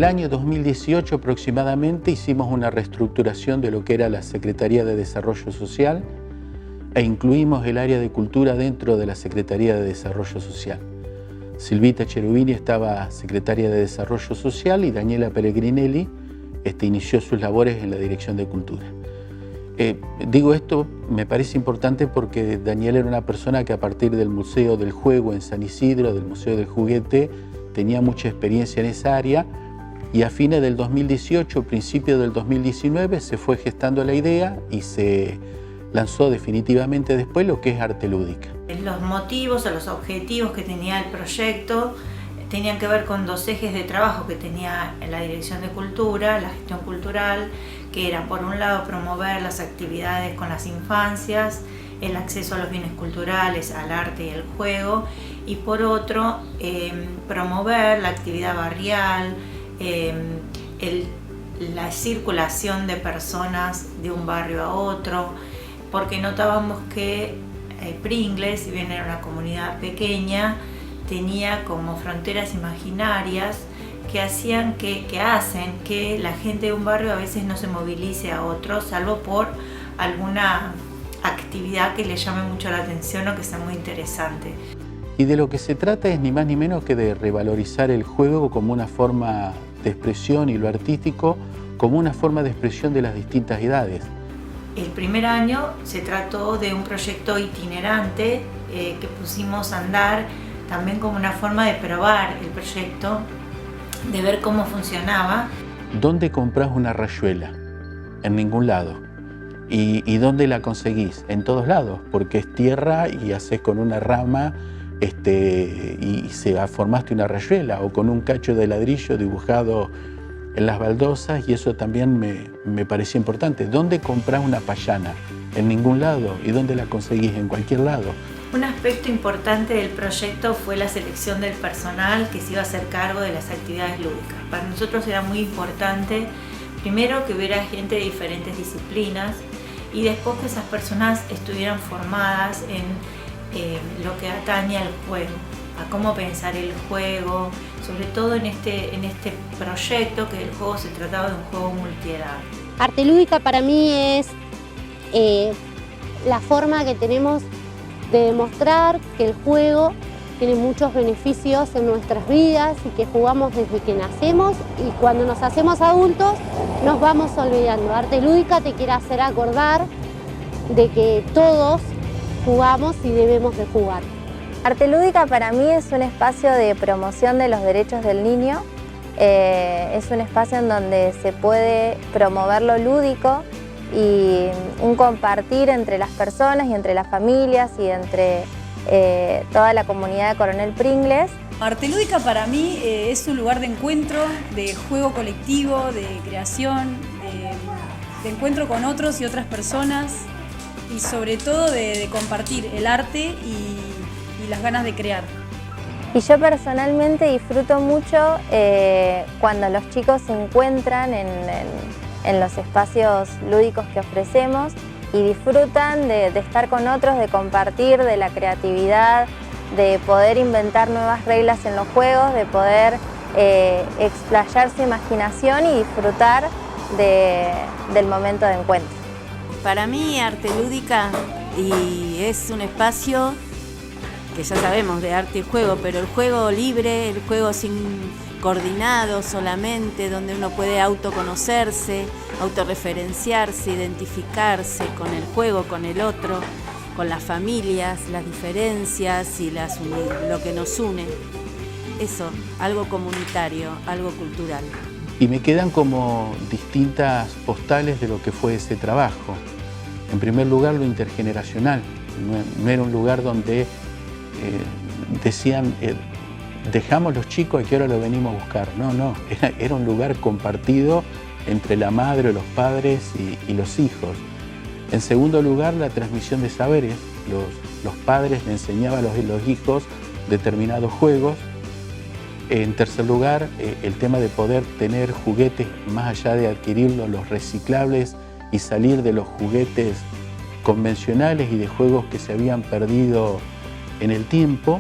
el año 2018 aproximadamente hicimos una reestructuración de lo que era la Secretaría de Desarrollo Social e incluimos el área de cultura dentro de la Secretaría de Desarrollo Social. Silvita Cherubini estaba secretaria de Desarrollo Social y Daniela Pellegrinelli inició sus labores en la Dirección de Cultura. Digo esto, me parece importante porque Daniela era una persona que a partir del Museo del Juego en San Isidro, del Museo del Juguete, tenía mucha experiencia en esa área y a fines del 2018, principios del 2019, se fue gestando la idea y se lanzó definitivamente después lo que es Arte Lúdica. Los motivos o los objetivos que tenía el proyecto tenían que ver con dos ejes de trabajo que tenía en la Dirección de Cultura, la gestión cultural, que eran por un lado promover las actividades con las infancias, el acceso a los bienes culturales, al arte y al juego, y por otro promover la actividad barrial, la circulación de personas de un barrio a otro, porque notábamos que Pringles, si bien era una comunidad pequeña, tenía como fronteras imaginarias que hacen que la gente de un barrio a veces no se movilice a otro, salvo por alguna actividad que le llame mucho la atención o que sea muy interesante. Y de lo que se trata es ni más ni menos que de revalorizar el juego como una forma de expresión y lo artístico como una forma de expresión de las distintas edades. El primer año se trató de un proyecto itinerante que pusimos a andar también como una forma de probar el proyecto, de ver cómo funcionaba. ¿Dónde compras una rayuela? En ningún lado. ¿Y dónde la conseguís? En todos lados, porque es tierra y haces con una rama y formaste una rayuela, o con un cacho de ladrillo dibujado en las baldosas, y eso también me parecía importante. ¿Dónde compras una payana? En ningún lado. ¿Y dónde la conseguís? En cualquier lado. Un aspecto importante del proyecto fue la selección del personal que se iba a hacer cargo de las actividades lúdicas. Para nosotros era muy importante, primero, que hubiera gente de diferentes disciplinas y después que esas personas estuvieran formadas en lo que atañe al juego, a cómo pensar el juego, sobre todo en este proyecto, que el juego se trataba de un juego multiedad. Arte Lúdica para mí es la forma que tenemos de demostrar que el juego tiene muchos beneficios en nuestras vidas y que jugamos desde que nacemos, y cuando nos hacemos adultos nos vamos olvidando. Arte Lúdica te quiere hacer acordar de que todos jugamos y debemos de jugar. Arte Lúdica para mí es un espacio de promoción de los derechos del niño, es un espacio en donde se puede promover lo lúdico y un compartir entre las personas y entre las familias y entre toda la comunidad de Coronel Pringles. Arte Lúdica para mí es un lugar de encuentro, de juego colectivo, de creación, de encuentro con otros y otras personas, y sobre todo de compartir el arte y las ganas de crear. Y yo personalmente disfruto mucho cuando los chicos se encuentran en los espacios lúdicos que ofrecemos y disfrutan de estar con otros, de compartir, de la creatividad, de poder inventar nuevas reglas en los juegos, de poder explayar su imaginación y disfrutar del momento de encuentro. Para mí Arte Lúdica es un espacio que ya sabemos de arte y juego, pero el juego libre, el juego sin coordinado solamente, donde uno puede autoconocerse, autorreferenciarse, identificarse con el juego, con el otro, con las familias, las diferencias y lo que nos une. Eso, algo comunitario, algo cultural. Y me quedan como distintas postales de lo que fue ese trabajo. En primer lugar, lo intergeneracional. No era un lugar donde decían, dejamos los chicos y que ahora lo venimos a buscar. No, era un lugar compartido entre la madre, los padres y los hijos. En segundo lugar, la transmisión de saberes. Los padres le enseñaban a los hijos determinados juegos. En tercer lugar, el tema de poder tener juguetes más allá de adquirirlos, los reciclables, y salir de los juguetes convencionales y de juegos que se habían perdido en el tiempo.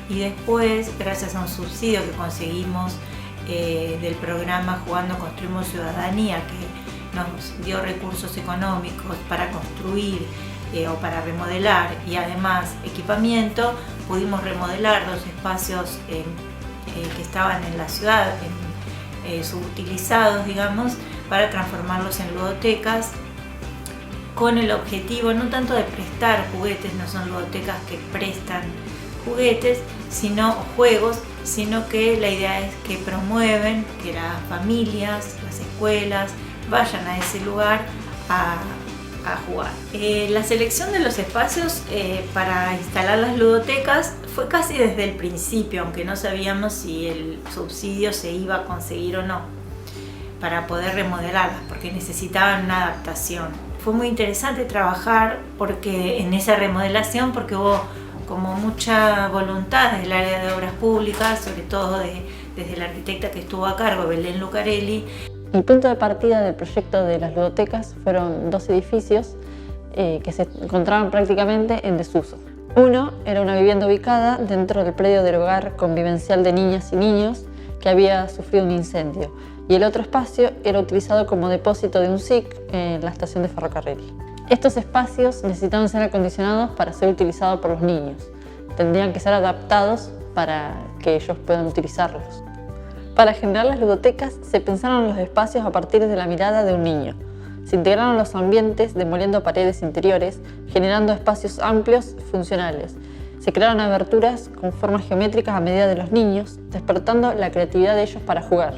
Y después, gracias a un subsidio que conseguimos del programa Jugando Construimos Ciudadanía, que nos dio recursos económicos para construir o para remodelar y además equipamiento, pudimos remodelar 2 espacios que estaban en la ciudad, subutilizados, digamos, para transformarlos en ludotecas, con el objetivo no tanto de prestar juguetes, no son ludotecas que prestan juguetes, sino juegos, sino que la idea es que promueven que las familias, las escuelas, vayan a ese lugar a jugar. La selección de los espacios para instalar las ludotecas fue casi desde el principio, aunque no sabíamos si el subsidio se iba a conseguir o no, para poder remodelarlas, porque necesitaban una adaptación. Fue muy interesante trabajar en esa remodelación, porque hubo como mucha voluntad desde el área de obras públicas, sobre todo desde la arquitecta que estuvo a cargo, Belén Lucarelli. El punto de partida del proyecto de las ludotecas fueron 2 edificios que se encontraban prácticamente en desuso. Uno era una vivienda ubicada dentro del predio del hogar convivencial de niñas y niños que había sufrido un incendio, y el otro espacio era utilizado como depósito de un SIC en la estación de ferrocarril. Estos espacios necesitaban ser acondicionados para ser utilizados por los niños. Tendrían que ser adaptados para que ellos puedan utilizarlos. Para generar las ludotecas se pensaron los espacios a partir de la mirada de un niño. Se integraron los ambientes demoliendo paredes interiores, generando espacios amplios y funcionales. Se crearon aberturas con formas geométricas a medida de los niños, despertando la creatividad de ellos para jugar.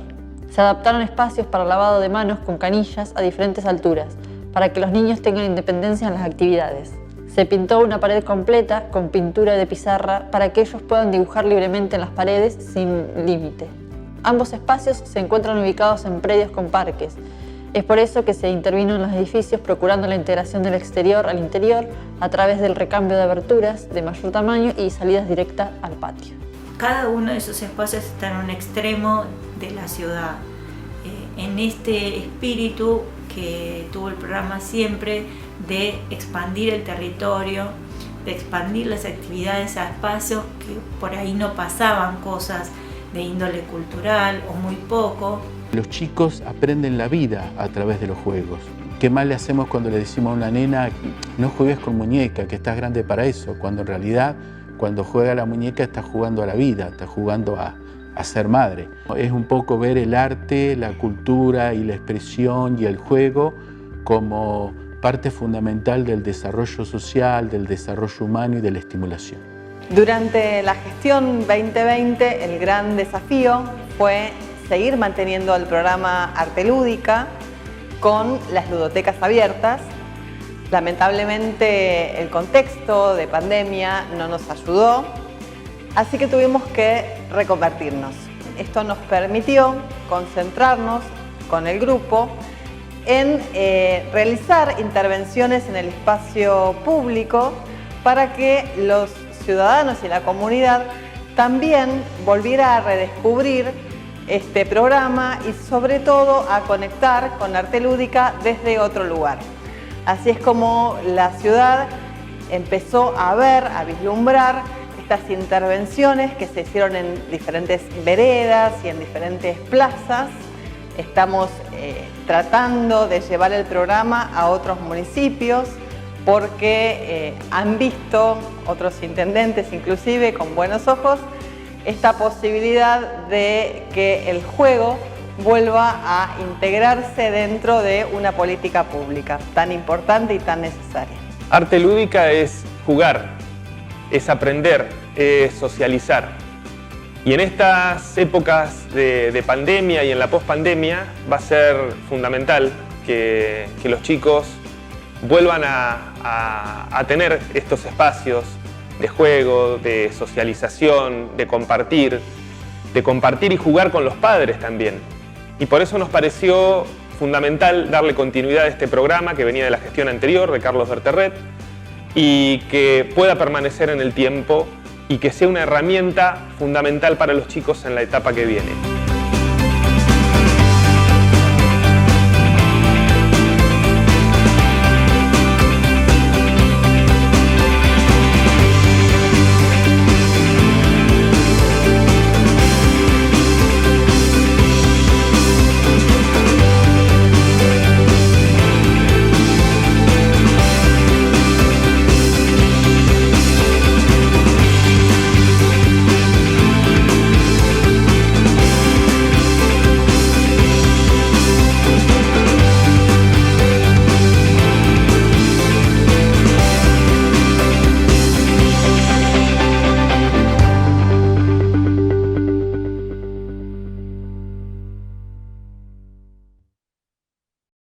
Se adaptaron espacios para lavado de manos con canillas a diferentes alturas, para que los niños tengan independencia en las actividades. Se pintó una pared completa con pintura de pizarra para que ellos puedan dibujar libremente en las paredes sin límite. Ambos espacios se encuentran ubicados en predios con parques. Es por eso que se intervino en los edificios procurando la integración del exterior al interior a través del recambio de aberturas de mayor tamaño y salidas directas al patio. Cada uno de esos espacios está en un extremo de la ciudad. En este espíritu que tuvo el programa siempre de expandir el territorio, de expandir las actividades a espacios que por ahí no pasaban cosas de índole cultural o muy poco. Los chicos aprenden la vida a través de los juegos. ¿Qué mal le hacemos cuando le decimos a una nena no juegues con muñeca, que estás grande para eso? Cuando en realidad cuando juega la muñeca está jugando a la vida, está jugando a ser madre. Es un poco ver el arte, la cultura y la expresión y el juego como parte fundamental del desarrollo social, del desarrollo humano y de la estimulación. Durante la gestión 2020 el gran desafío fue seguir manteniendo el programa Arte Lúdica con las ludotecas abiertas. Lamentablemente el contexto de pandemia no nos ayudó, así que tuvimos que reconvertirnos. Esto nos permitió concentrarnos con el grupo en realizar intervenciones en el espacio público para que los ciudadanos y la comunidad también volviera a redescubrir este programa y sobre todo a conectar con Arte Lúdica desde otro lugar. Así es como la ciudad empezó a ver, a vislumbrar estas intervenciones que se hicieron en diferentes veredas y en diferentes plazas. Estamos tratando de llevar el programa a otros municipios porque han visto otros intendentes inclusive con buenos ojos esta posibilidad de que el juego vuelva a integrarse dentro de una política pública tan importante y tan necesaria. Arte lúdica es jugar, es aprender, es socializar. Y en estas épocas de pandemia y en la pospandemia va a ser fundamental que los chicos vuelvan a tener estos espacios de juego, de socialización, de compartir y jugar con los padres también. Y por eso nos pareció fundamental darle continuidad a este programa que venía de la gestión anterior de Carlos Berterret y que pueda permanecer en el tiempo y que sea una herramienta fundamental para los chicos en la etapa que viene.